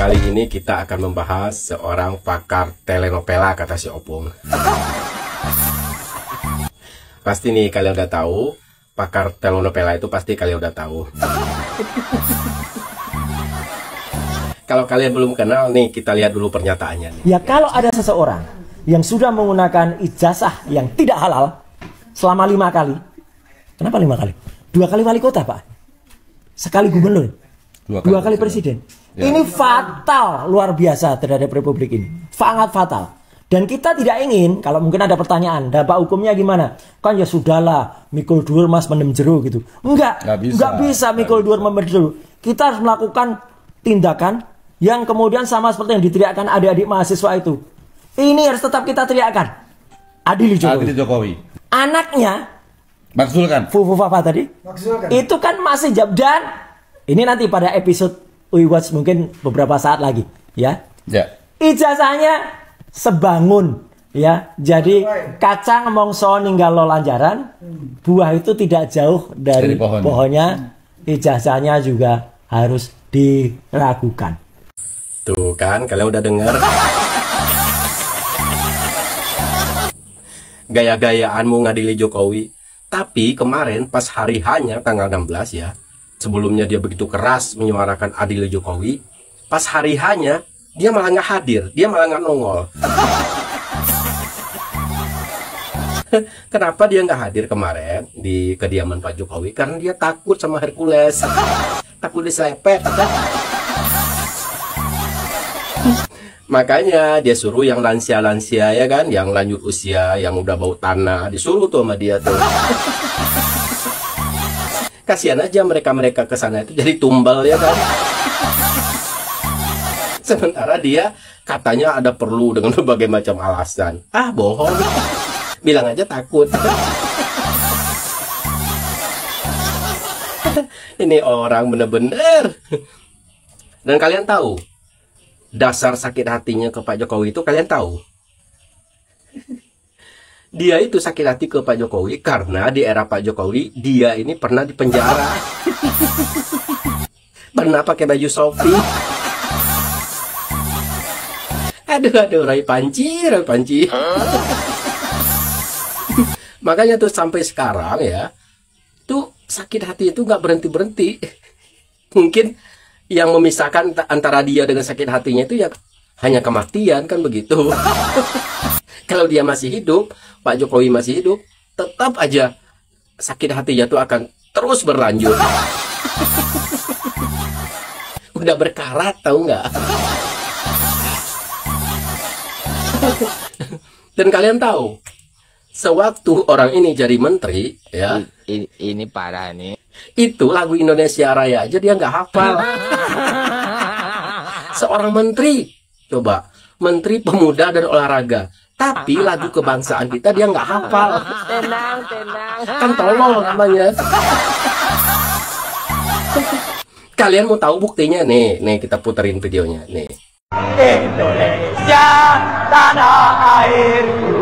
Kali ini kita akan membahas seorang pakar telenovela, kata si Opung. Pasti nih kalian udah tahu, pakar telenovela itu pasti kalian udah tahu. Kalau kalian belum kenal nih, kita lihat dulu pernyataannya nih. Ya, kalau ada seseorang yang sudah menggunakan ijazah yang tidak halal selama 5 kali. Kenapa 5 kali? 2 kali wali kota, Pak. Sekali gubernur. 2 kali presiden. Ya. Ini fatal, luar biasa terhadap republik ini. Sangat fatal. Dan kita tidak ingin, kalau mungkin ada pertanyaan, dampak hukumnya gimana? Kan ya sudahlah, mikul dur mas mendem jeru gitu. Enggak bisa mikul dur mendem jeru. Kita harus melakukan tindakan yang kemudian sama seperti yang diteriakkan adik-adik mahasiswa itu. Ini harus tetap kita teriakkan. Adili Jokowi. Anaknya, Maksulkan. Fufu Fafa tadi, itu kan masih dan ini nanti pada episode We Watch mungkin beberapa saat lagi, ya. Ijazahnya sebangun, ya. Jadi kacang mongso ninggal lo lanjaran, buah itu tidak jauh dari pohonnya. Ijazahnya juga harus diragukan. Tuh kan, kalian udah dengar. Gaya-gayaanmu ngadili Jokowi. Tapi kemarin pas hari hanya tanggal 16 ya, sebelumnya dia begitu keras menyuarakan adili Jokowi. Pas hari hanya dia malah nggak hadir, dia malah nggak nongol. Kenapa dia nggak hadir kemarin di kediaman Pak Jokowi? Karena dia takut sama Hercules, takut diselepet. Makanya dia suruh yang lansia-lansia ya kan, yang lanjut usia, yang udah bau tanah, disuruh tuh sama dia tuh. Kasihan aja mereka-mereka ke sana itu jadi tumbal ya kan. Sementara dia katanya ada perlu dengan berbagai macam alasan. Ah, bohong. Bilang aja takut. Ini orang bener-bener. Dan kalian tahu dasar sakit hatinya ke Pak Jokowi itu kalian tahu? Dia itu sakit hati ke Pak Jokowi karena di era Pak Jokowi dia ini pernah di penjara. Pernah pakai baju Shopee. Aduh, Rai Panci. Makanya tuh sampai sekarang ya, tuh sakit hati itu nggak berhenti. Mungkin yang memisahkan antara dia dengan sakit hatinya itu ya hanya kematian, kan begitu. Kalau dia masih hidup, Pak Jokowi masih hidup, tetap aja sakit hatinya tuh akan terus berlanjut. Udah berkarat, tahu nggak? Dan kalian tahu, sewaktu orang ini jadi menteri, ya, ini parah nih. Itu lagu Indonesia Raya aja dia nggak hafal. Seorang menteri, coba, menteri pemuda dan olahraga, tapi lagu kebangsaan kita dia nggak hafal. Tenang. Kan tolol namanya. Kalian mau tahu buktinya? Nih kita puterin videonya nih. Indonesia tanah airku,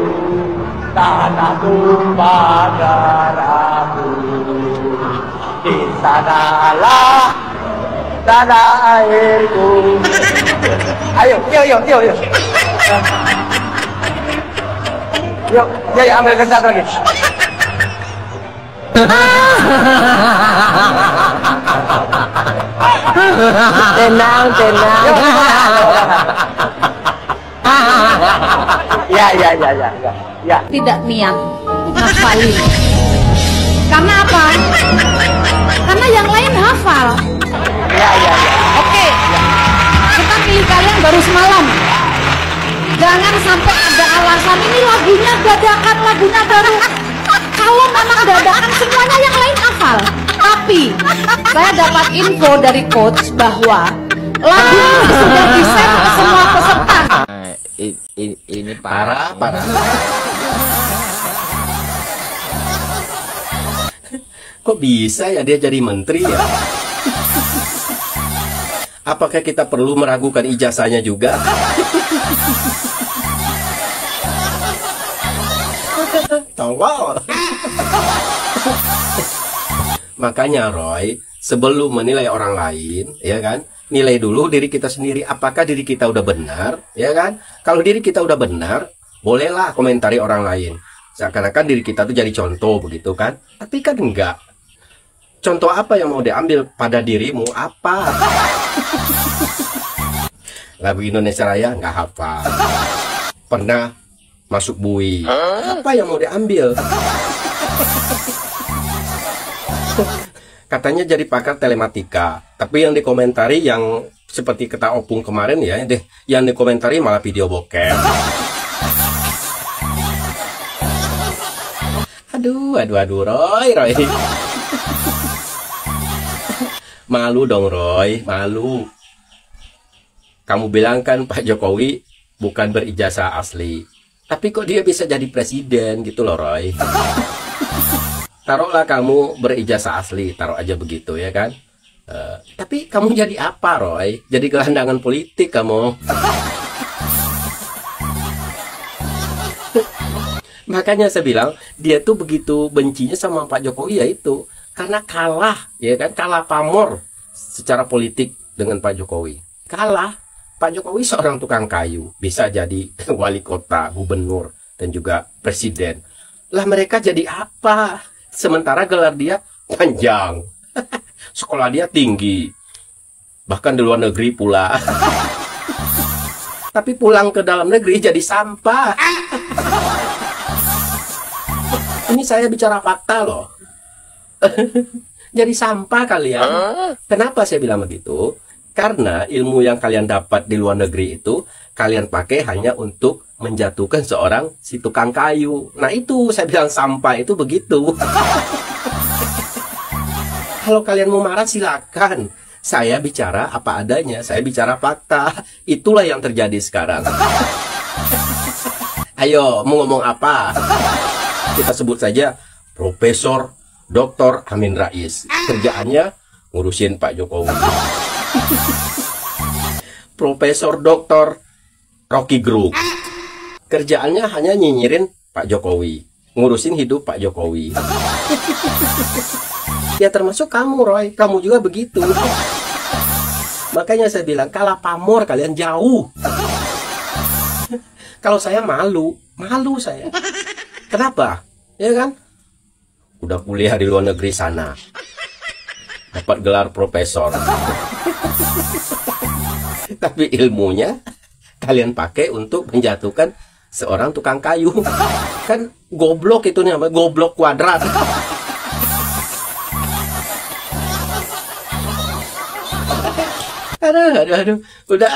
tanah tumpah darahku. Di sanalah tanah airku. Ayo. Yuk, ambil kencang lagi. Tenang. Ya. Tidak niat ngafalin. Karena apa? Karena yang lain hafal. Ya. Oke. Kita pilih kalian baru semalam. Jangan sampai ada alasan ini lagunya dadakan, lagunya baru. Kalau memang dadakan semuanya yang lain hafal. Tapi saya dapat info dari coach bahwa lagu ini sudah di-save ke semua peserta. Ini parah. Kok bisa ya dia jadi menteri ya? Apakah kita perlu meragukan ijazahnya juga? Tolol. Makanya Roy, sebelum menilai orang lain, ya kan, nilai dulu diri kita sendiri, apakah diri kita udah benar, ya kan? Kalau diri kita udah benar, bolehlah komentari orang lain. Seakan-akan diri kita tuh jadi contoh begitu kan? Tapi kan enggak. Contoh apa yang mau diambil pada dirimu? Apa? Lagu Indonesia Raya nggak hafal. Pernah masuk bui. Apa yang mau diambil? Katanya jadi pakar telematika, tapi yang dikomentari yang seperti kata Opung kemarin ya, yang dikomentari malah video bokep. Aduh, Roy. Malu dong Roy, malu. Kamu bilang kan Pak Jokowi bukan berijazah asli, tapi kok dia bisa jadi presiden gitu loh Roy. Taruhlah kamu berijazah asli, taruh aja begitu ya kan. Tapi kamu jadi apa Roy? Jadi gelandangan politik kamu. Makanya saya bilang dia tuh begitu bencinya sama Pak Jokowi ya itu karena kalah, ya kan, kalah pamor secara politik dengan Pak Jokowi. Kalah. Pak Jokowi seorang tukang kayu, bisa jadi wali kota, gubernur, dan juga presiden. Lah mereka jadi apa? Sementara gelar dia panjang, sekolah dia tinggi, bahkan di luar negeri pula. Tapi pulang ke dalam negeri jadi sampah. Ini saya bicara fakta loh. Jadi sampah kalian. Kenapa saya bilang begitu? Karena ilmu yang kalian dapat di luar negeri itu kalian pakai hanya untuk menjatuhkan seorang si tukang kayu. Nah itu saya bilang sampah itu begitu. Kalau kalian mau marah silakan. Saya bicara apa adanya, saya bicara fakta. Itulah yang terjadi sekarang. Ayo, mau ngomong apa? Kita sebut saja Profesor Dr. Amin Rais. Kerjaannya ngurusin Pak Jokowi. Profesor Dr. Rocky Gerung. Kerjaannya hanya nyinyirin Pak Jokowi, ngurusin hidup Pak Jokowi. Ya termasuk kamu Roy, kamu juga begitu. Makanya saya bilang kalah pamor kalian jauh. Kalau saya malu saya. Kenapa? Ya kan? Udah kuliah di luar negeri sana, dapat gelar profesor. Tapi ilmunya kalian pakai untuk menjatuhkan seorang tukang kayu. Kan goblok itu namanya, goblok kuadrat. Aduh, udah.